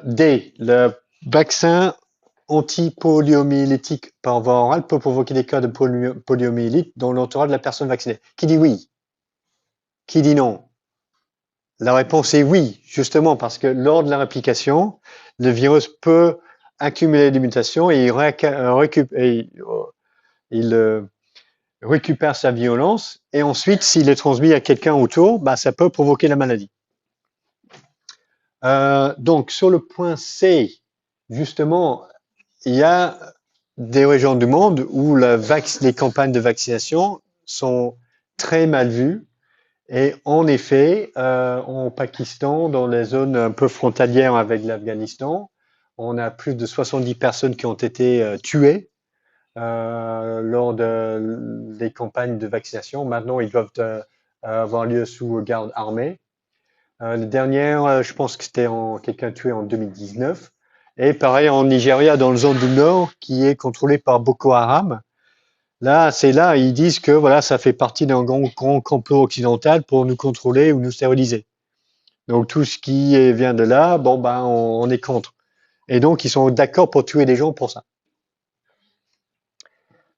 Speaker 1: D, le vaccin anti-poliomyélitique par voie orale peut provoquer des cas de poliomyélite dans l'entourage de la personne vaccinée. Qui dit oui? Qui dit non? La réponse est oui, justement parce que lors de la réplication, le virus peut accumuler des mutations et il récupère sa violence et ensuite, s'il est transmis à quelqu'un autour, bah, ça peut provoquer la maladie. Donc, sur le point C, justement, il y a des régions du monde où les campagnes de vaccination sont très mal vues. Et en effet, en Pakistan, dans les zones un peu frontalières avec l'Afghanistan, on a plus de 70 personnes qui ont été tuées lors des campagnes de vaccination. Maintenant, ils doivent avoir lieu sous garde armée. Les dernières, je pense que c'était quelqu'un tué en 2019. Et pareil en Nigeria, dans la zone du Nord, qui est contrôlée par Boko Haram. Là, ils disent que voilà, ça fait partie d'un grand complot occidental pour nous contrôler ou nous stériliser. Donc tout ce qui vient de là, bon ben on est contre. Et donc ils sont d'accord pour tuer des gens pour ça.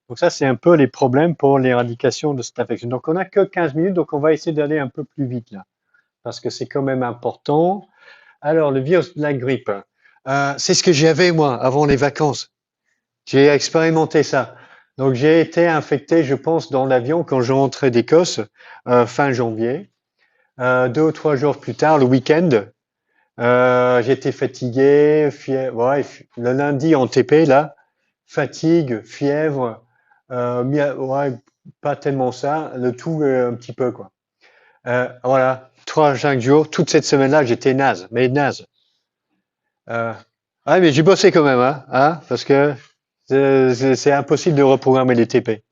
Speaker 1: Donc ça, c'est un peu les problèmes pour l'éradication de cette infection. Donc on n'a que 15 minutes, donc on va essayer d'aller un peu plus vite là, parce que c'est quand même important. Alors le virus de la grippe, c'est ce que j'avais moi avant les vacances. J'ai expérimenté ça. Donc j'ai été infecté, je pense, dans l'avion quand je rentrais d'Écosse, fin janvier. 2 ou 3 jours plus tard, le week-end, j'étais fatigué, fièvre. Ouais, le lundi en TP, là, fatigue, fièvre, ouais, pas tellement ça, le tout un petit peu, quoi. Voilà, 3 à 5 jours, toute cette semaine-là, j'étais naze, mais naze. Ouais, mais j'ai bossé quand même, hein, parce que c'est impossible de reprogrammer les TP.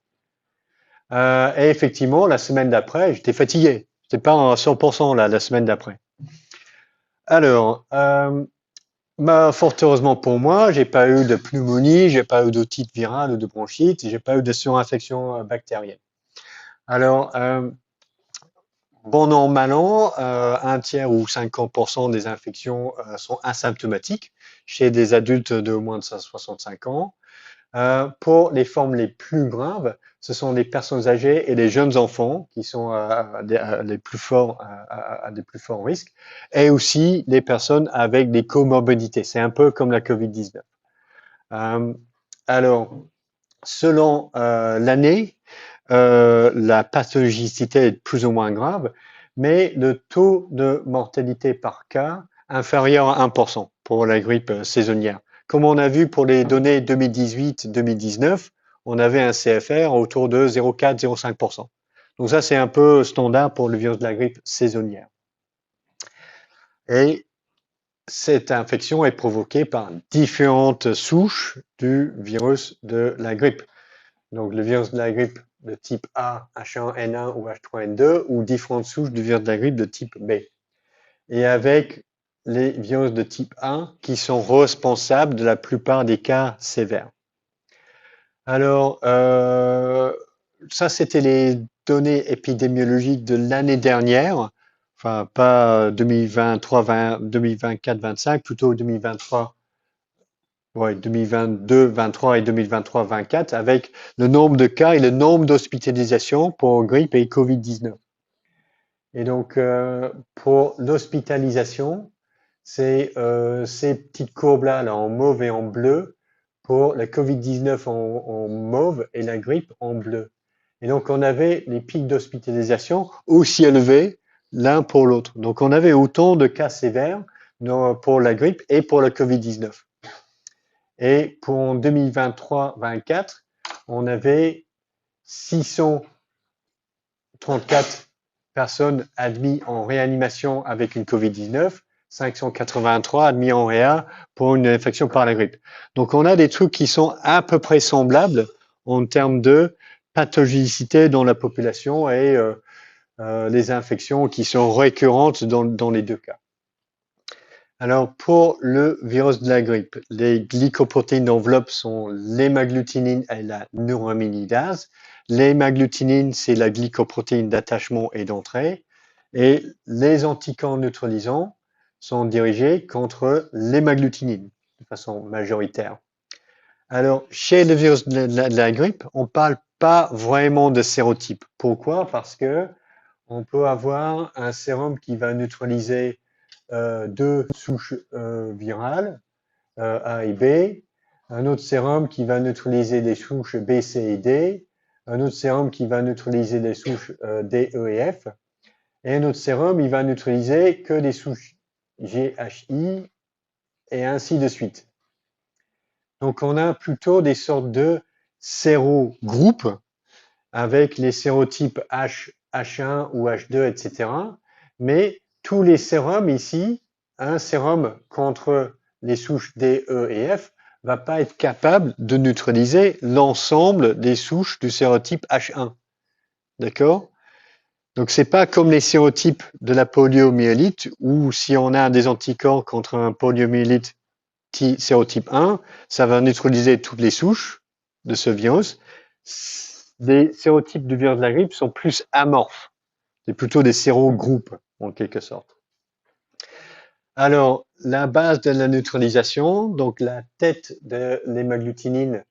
Speaker 1: Et effectivement, la semaine d'après, j'étais fatigué. J'étais pas à 100% là, la semaine d'après. Alors, fort heureusement pour moi, j'ai pas eu de pneumonie, j'ai pas eu d'otite virale ou de bronchite, j'ai pas eu de surinfection bactérienne. Alors, bon an, mal an, un tiers ou 50% des infections sont asymptomatiques chez des adultes de moins de 65 ans. Pour les formes les plus graves, ce sont les personnes âgées et les jeunes enfants qui sont à des plus forts risques, et aussi les personnes avec des comorbidités. C'est un peu comme la Covid-19. Alors, selon l'année, la pathologicité est plus ou moins grave, mais le taux de mortalité par cas inférieur à 1% pour la grippe saisonnière. Comme on a vu pour les données 2018-2019, on avait un CFR autour de 0,4-0,5%. Donc ça, c'est un peu standard pour le virus de la grippe saisonnière. Et cette infection est provoquée par différentes souches du virus de la grippe. Donc, le virus de la grippe de type A, H1N1 ou H3N2, ou différentes souches du virus de la grippe de type B. Et avec les virus de type 1 qui sont responsables de la plupart des cas sévères. Alors, ça, c'était les données épidémiologiques de l'année dernière, enfin pas 2023, 2024, 25, plutôt 2023, ouais, 2022, 23 et 2023, 24, avec le nombre de cas et le nombre d'hospitalisations pour grippe et Covid-19. Et donc, pour l'hospitalisation, c'est ces petites courbes-là, là, en mauve et en bleu, pour la Covid-19 en mauve et la grippe en bleu. Et donc, on avait les pics d'hospitalisation aussi élevés l'un pour l'autre. Donc, on avait autant de cas sévères pour la grippe et pour la Covid-19. Et pour 2023-24, on avait 634 personnes admises en réanimation avec une Covid-19, 583 admis en réa pour une infection par la grippe. Donc, on a des trucs qui sont à peu près semblables en termes de pathologicité dans la population et les infections qui sont récurrentes dans les deux cas. Alors, pour le virus de la grippe, les glycoprotéines d'enveloppe sont l'hémagglutinine et la neuraminidase. L'hémagglutinine, c'est la glycoprotéine d'attachement et d'entrée. Et les anticorps neutralisants sont dirigés contre l'hémagglutinine de façon majoritaire. Alors, chez le virus de la grippe, on ne parle pas vraiment de sérotype. Pourquoi? Parce que on peut avoir un sérum qui va neutraliser deux souches virales, A et B, un autre sérum qui va neutraliser des souches B, C et D, un autre sérum qui va neutraliser des souches D, E et F, et un autre sérum, il va neutraliser que des souches G, H, I, et ainsi de suite. Donc, on a plutôt des sortes de sérogroupes avec les sérotypes H, H1 ou H2, etc. Mais tous les sérums ici, un sérum contre les souches D, E et F va pas être capable de neutraliser l'ensemble des souches du sérotype H1. D'accord? Donc, c'est pas comme les sérotypes de la poliomyélite où si on a des anticorps contre un poliomyélite sérotype 1, ça va neutraliser toutes les souches de ce virus. Les sérotypes du virus de la grippe sont plus amorphes. C'est plutôt des sérogroupes, en quelque sorte. Alors, la base de la neutralisation, donc la tête de l'hémagglutinine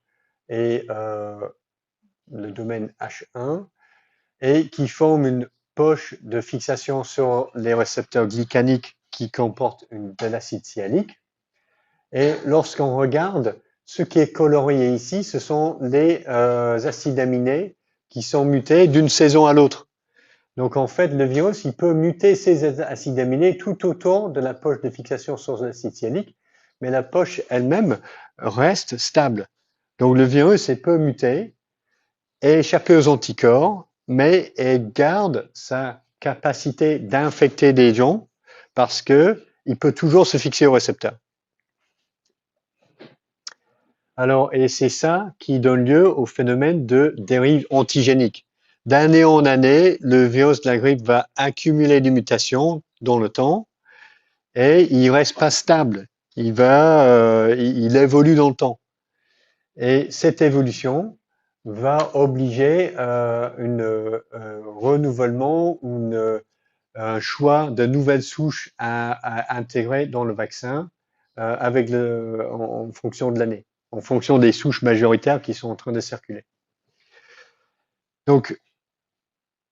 Speaker 1: est le domaine H1 et qui forme une poche de fixation sur les récepteurs glycaniques qui comportent de l'acide sialique. Et lorsqu'on regarde, ce qui est colorié ici, ce sont les acides aminés qui sont mutés d'une saison à l'autre. Donc en fait, le virus, il peut muter ces acides aminés tout autour de la poche de fixation sur l'acide sialique, mais la poche elle-même reste stable. Donc le virus, il peut muter et échapper aux anticorps, mais il garde sa capacité d'infecter des gens parce que il peut toujours se fixer au récepteur. Alors, et c'est ça qui donne lieu au phénomène de dérive antigénique. D'année en année, le virus de la grippe va accumuler des mutations dans le temps et il reste pas stable. Il évolue dans le temps. Et cette évolution va obliger un renouvellement ou un choix de nouvelles souches à intégrer dans le vaccin en fonction de l'année, en fonction des souches majoritaires qui sont en train de circuler. Donc,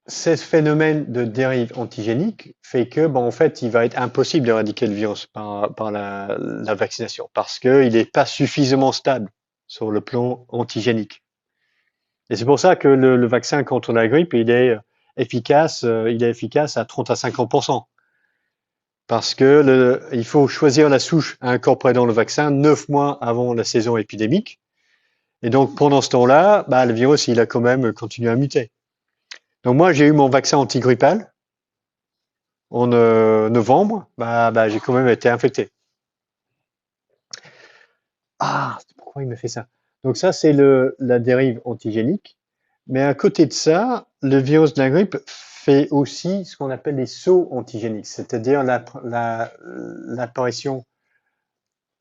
Speaker 1: ce phénomène de dérive antigénique fait que, en fait, il va être impossible d'éradiquer le virus par la vaccination parce qu'il n'est pas suffisamment stable sur le plan antigénique. Et c'est pour ça que le vaccin contre la grippe, il est efficace à 30 à 50%. Parce que il faut choisir la souche à incorporer dans le vaccin 9 mois avant la saison épidémique. Et donc, pendant ce temps-là, le virus, il a quand même continué à muter. Donc, moi, j'ai eu mon vaccin antigrippal en novembre. J'ai quand même été infecté. Ah, pourquoi il me fait ça? Donc ça, c'est la dérive antigénique. Mais à côté de ça, le virus de la grippe fait aussi ce qu'on appelle les sauts antigéniques, c'est-à-dire l'apparition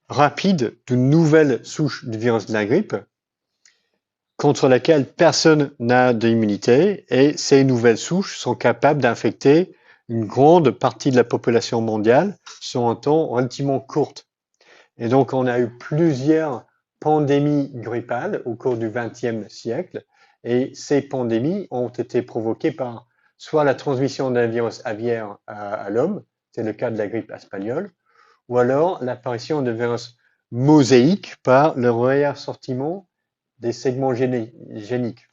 Speaker 1: rapide d'une nouvelle souche du virus de la grippe contre laquelle personne n'a d'immunité, et ces nouvelles souches sont capables d'infecter une grande partie de la population mondiale sur un temps relativement court. Et donc, on a eu plusieurs pandémies grippales au cours du XXe siècle, et ces pandémies ont été provoquées par soit la transmission d'un virus aviaire à l'homme, c'est le cas de la grippe espagnole, ou alors l'apparition de virus mosaïques par le réassortiment des segments géniques.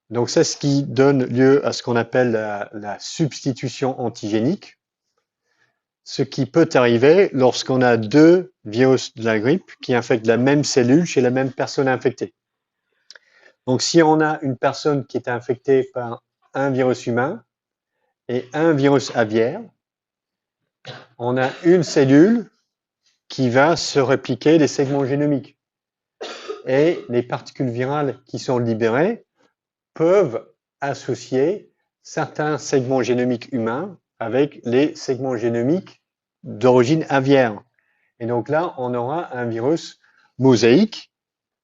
Speaker 1: Donc c'est ce qui donne lieu à ce qu'on appelle la substitution antigénique, ce qui peut arriver lorsqu'on a deux virus de la grippe qui infectent la même cellule chez la même personne infectée. Donc si on a une personne qui est infectée par un virus humain et un virus aviaire, on a une cellule qui va se répliquer des segments génomiques. Et les particules virales qui sont libérées peuvent associer certains segments génomiques humains avec les segments génomiques d'origine aviaire. Et donc là, on aura un virus mosaïque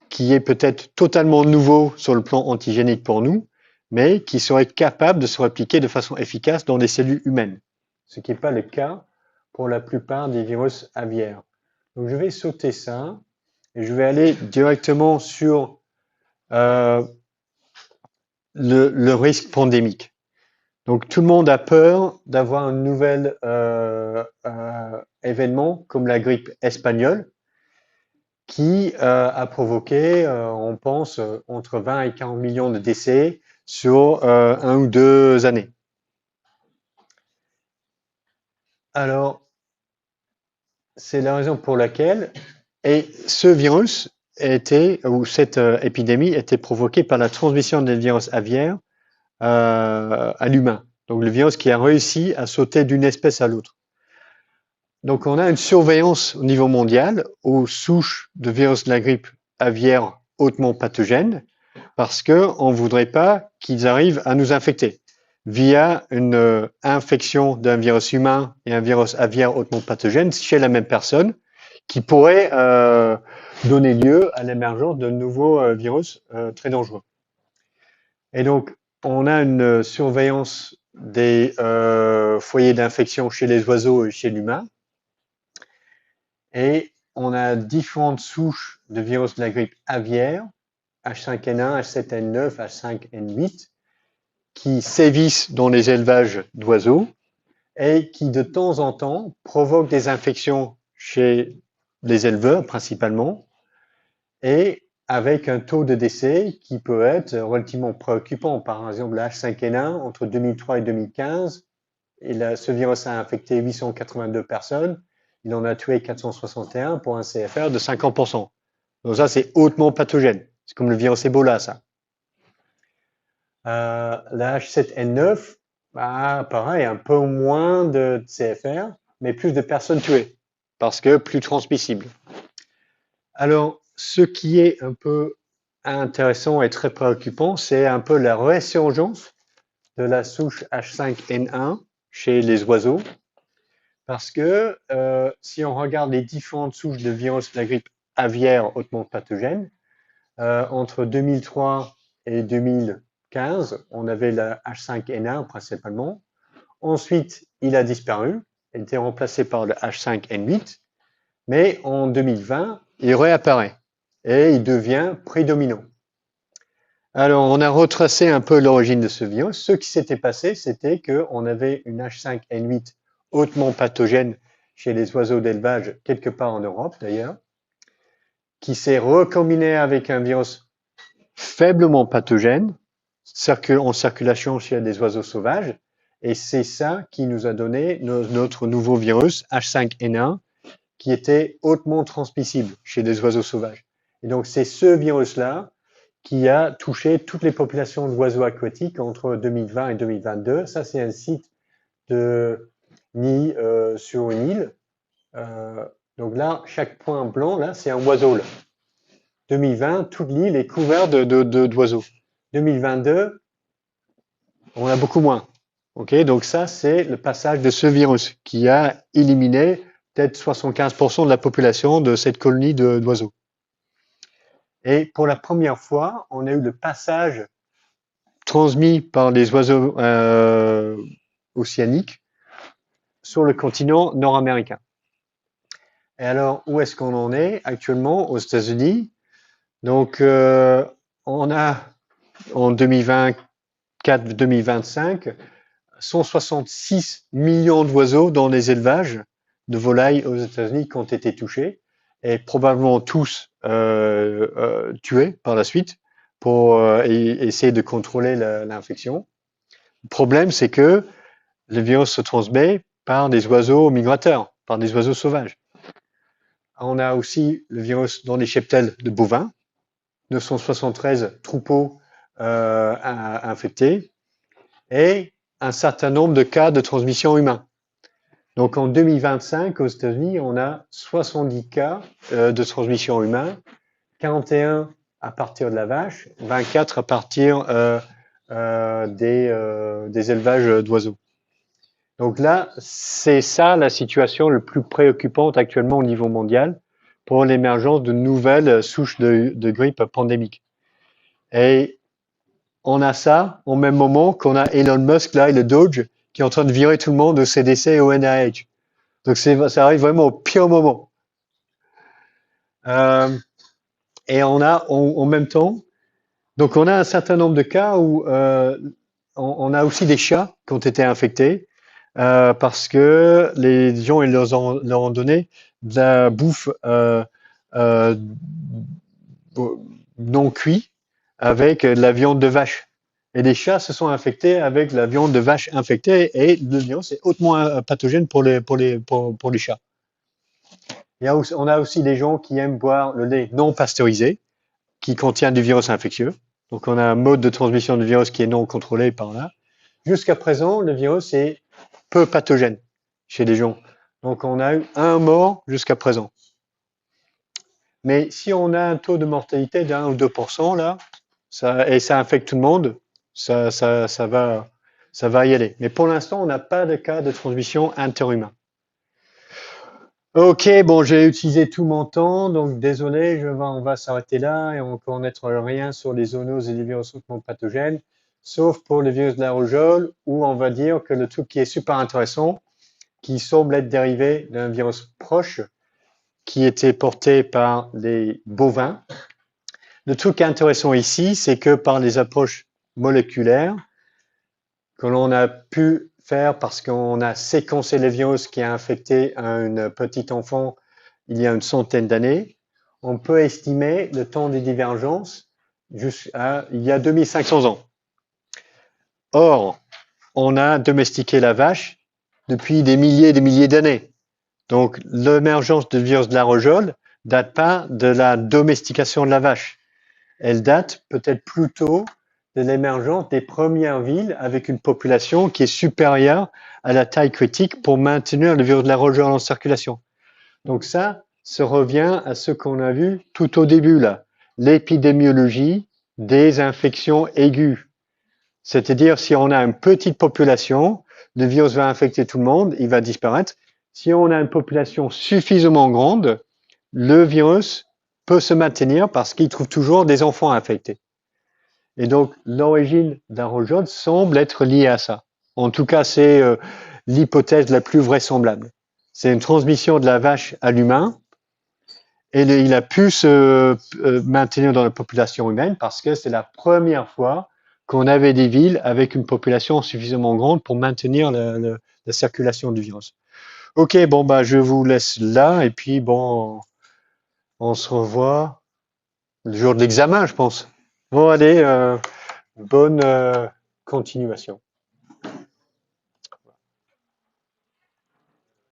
Speaker 1: qui est peut-être totalement nouveau sur le plan antigénique pour nous, mais qui serait capable de se répliquer de façon efficace dans des cellules humaines, ce qui n'est pas le cas pour la plupart des virus aviaires. Donc je vais sauter ça et je vais aller directement sur le risque pandémique. Donc tout le monde a peur d'avoir un nouvel événement comme la grippe espagnole qui a provoqué, on pense, entre 20 et 40 millions de décès sur 1 ou 2 années. Alors, c'est la raison pour laquelle, et ce virus était, ou cette épidémie était provoquée par la transmission des virus aviaires à l'humain. Donc le virus qui a réussi à sauter d'une espèce à l'autre. Donc on a une surveillance au niveau mondial aux souches de virus de la grippe aviaire hautement pathogènes parce qu'on ne voudrait pas qu'ils arrivent à nous infecter via une infection d'un virus humain et un virus aviaire hautement pathogène chez la même personne qui pourrait donner lieu à l'émergence de nouveaux virus très dangereux. Et donc, on a une surveillance des foyers d'infection chez les oiseaux et chez l'humain. Et on a différentes souches de virus de la grippe aviaire, H5N1, H7N9, H5N8, qui sévissent dans les élevages d'oiseaux et qui, de temps en temps, provoquent des infections chez les éleveurs principalement, et avec un taux de décès qui peut être relativement préoccupant. Par exemple, la H5N1, entre 2003 et 2015, ce virus a infecté 882 personnes, il en a tué 461 pour un CFR de 50%. Donc ça, c'est hautement pathogène. C'est comme le virus Ebola, ça. La H7N9, bah, pareil, un peu moins de CFR, mais plus de personnes tuées, parce que plus transmissible. Alors, ce qui est un peu intéressant et très préoccupant, c'est un peu la résurgence de la souche H5N1 chez les oiseaux, parce que si on regarde les différentes souches de virus de la grippe aviaire hautement pathogène, entre 2003 et 2015, on avait la H5N1 principalement. Ensuite, il a disparu, il a été remplacé par le H5N8, mais en 2020, il réapparaît et il devient prédominant. Alors, on a retracé un peu l'origine de ce virus. Ce qui s'était passé, c'était qu'on avait une H5N8 hautement pathogène chez les oiseaux d'élevage, quelque part en Europe d'ailleurs, qui s'est recombiné avec un virus faiblement pathogène en circulation chez des oiseaux sauvages. Et c'est ça qui nous a donné notre nouveau virus H5N1 qui était hautement transmissible chez les oiseaux sauvages. Et donc c'est ce virus-là qui a touché toutes les populations d'oiseaux aquatiques entre 2020 et 2022. Ça, c'est un site de nid sur une île. Donc là, chaque point blanc, là, c'est un oiseau. Là. 2020, toute l'île est couverte d'oiseaux. 2022, on a beaucoup moins. Ok, donc ça, c'est le passage de ce virus qui a éliminé peut-être 75% de la population de cette colonie d'oiseaux. Et pour la première fois, on a eu le passage transmis par les oiseaux océaniques sur le continent nord-américain. Et alors, où est-ce qu'on en est actuellement aux États-Unis? Donc, on a en 2024-2025 166 millions d'oiseaux dans les élevages de volailles aux États-Unis qui ont été touchés et probablement tous tués par la suite pour essayer de contrôler l'infection. Le problème, c'est que le virus se transmet par des oiseaux migrateurs, par des oiseaux sauvages. On a aussi le virus dans les cheptels de bovins, 973 troupeaux infectés et un certain nombre de cas de transmission humain. Donc en 2025, aux États-Unis, on a 70 cas de transmission humain, 41 à partir de la vache, 24 à partir des élevages d'oiseaux. Donc là, c'est ça la situation la plus préoccupante actuellement au niveau mondial pour l'émergence de nouvelles souches de grippe pandémique. Et on a ça au même moment qu'on a Elon Musk là et le Doge qui est en train de virer tout le monde au CDC et au NIH. Donc ça arrive vraiment au pire moment. Et on a en même temps, donc on a un certain nombre de cas où on a aussi des chats qui ont été infectés parce que les gens ils leur ont donné de la bouffe non cuite avec de la viande de vache. Et les chats se sont infectés avec la viande de vache infectée et le virus est hautement pathogène pour les chats. On a aussi des gens qui aiment boire le lait non pasteurisé qui contient du virus infectieux. Donc on a un mode de transmission du virus qui est non contrôlé par là. Jusqu'à présent, le virus est peu pathogène chez les gens. Donc on a eu un mort jusqu'à présent. Mais si on a un taux de mortalité d'1 ou 2% là, et ça infecte tout le monde, ça va y aller. Mais pour l'instant, on n'a pas de cas de transmission interhumain. Ok, bon, j'ai utilisé tout mon temps, donc désolé, on va s'arrêter là et on ne connaîtra rien sur les zoonoses et les virus hautement pathogènes, sauf pour le virus de la rougeole, où on va dire que le truc qui est super intéressant, qui semble être dérivé d'un virus proche, qui était porté par les bovins. Le truc intéressant ici, c'est que par les approches moléculaires que l'on a pu faire parce qu'on a séquencé le virus qui a infecté un petit enfant il y a une centaine d'années, on peut estimer le temps de divergence jusqu'à il y a 2500 ans. Or, on a domestiqué la vache depuis des milliers d'années. Donc, l'émergence du virus de la rougeole date pas de la domestication de la vache. Elle date peut-être plutôt de l'émergence des premières villes avec une population qui est supérieure à la taille critique pour maintenir le virus de la rougeole en circulation. Donc ça revient à ce qu'on a vu tout au début là, l'épidémiologie des infections aiguës. C'est-à-dire si on a une petite population, le virus va infecter tout le monde, il va disparaître. Si on a une population suffisamment grande, le virus peut se maintenir parce qu'il trouve toujours des enfants infectés. Et donc, l'origine de la rougeole semble être liée à ça. En tout cas, c'est l'hypothèse la plus vraisemblable. C'est une transmission de la vache à l'humain et il a pu se maintenir dans la population humaine parce que c'est la première fois qu'on avait des villes avec une population suffisamment grande pour maintenir la circulation du virus. Ok, bon, bah, je vous laisse là et puis bon, on se revoit le jour de l'examen, je pense. Bon, allez, bonne continuation.